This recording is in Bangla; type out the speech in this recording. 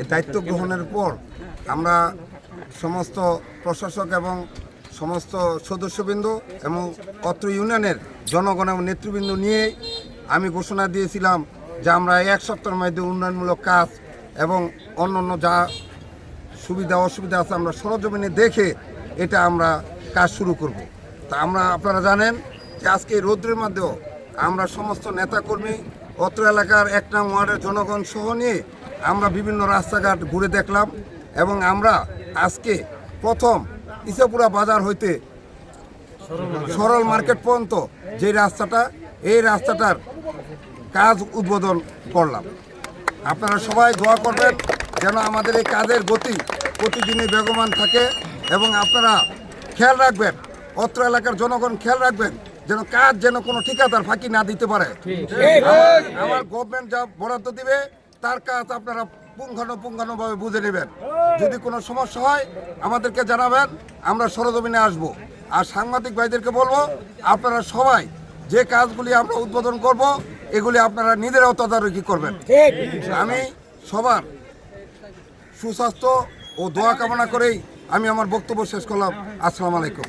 এই দায়িত্ব গ্রহণের পর আমরা সমস্ত প্রশাসক এবং সমস্ত সদস্যবৃন্দ এবং অত্র ইউনিয়নের জনগণ এবং নেতৃবৃন্দ নিয়ে আমি ঘোষণা দিয়েছিলাম যে আমরা 1 সপ্তাহের মধ্যে উন্নয়নমূলক কাজ এবং অন্য যা সুবিধা অসুবিধা আছে আমরা সরজমিনে দেখে এটা আমরা কাজ শুরু করব। তা আপনারা জানেন যে আজকে এই রৌদ্রের মধ্যেও আমরা সমস্ত নেতাকর্মী অত্র এলাকার 1 নং ওয়ার্ডের জনগণ সহ নিয়ে আমরা বিভিন্ন রাস্তাঘাট ঘুরে দেখলাম এবং আমরা আজকে প্রথম ইসাপুরা বাজার হইতে সরল মার্কেট পর্যন্ত যে রাস্তাটা এই রাস্তাটার কাজ উদ্বোধন করলাম। আপনারা সবাই দোয়া করবেন যেন আমাদের এই কাজের গতি প্রতিদিনই বেগমান থাকে এবং আপনারা খেয়াল রাখবেন, অত্র এলাকার জনগণ খেয়াল রাখবেন যেন কাজ যেন কোনো ঠিকাদার ফাঁকি না দিতে পারে। আমার গভর্নমেন্ট যা বরাদ্দ দিবে তার কাজ আপনারা পুঙ্খানুপুঙ্খানুভাবে বুঝে নেবেন। যদি কোনো সমস্যা হয় আমাদেরকে জানাবেন, আমরা সরজমিনে আসব। আর সাংবাদিক ভাইদেরকে বলবো আপনারা সবাই যে কাজগুলি আমরা উদ্বোধন করব এগুলি আপনারা নিজেরাও তদারকি করবেন। আমি সবার সুস্বাস্থ্য ও দোয়া কামনা করেই আমি আমার বক্তব্য শেষ করলাম। আসসালামু আলাইকুম।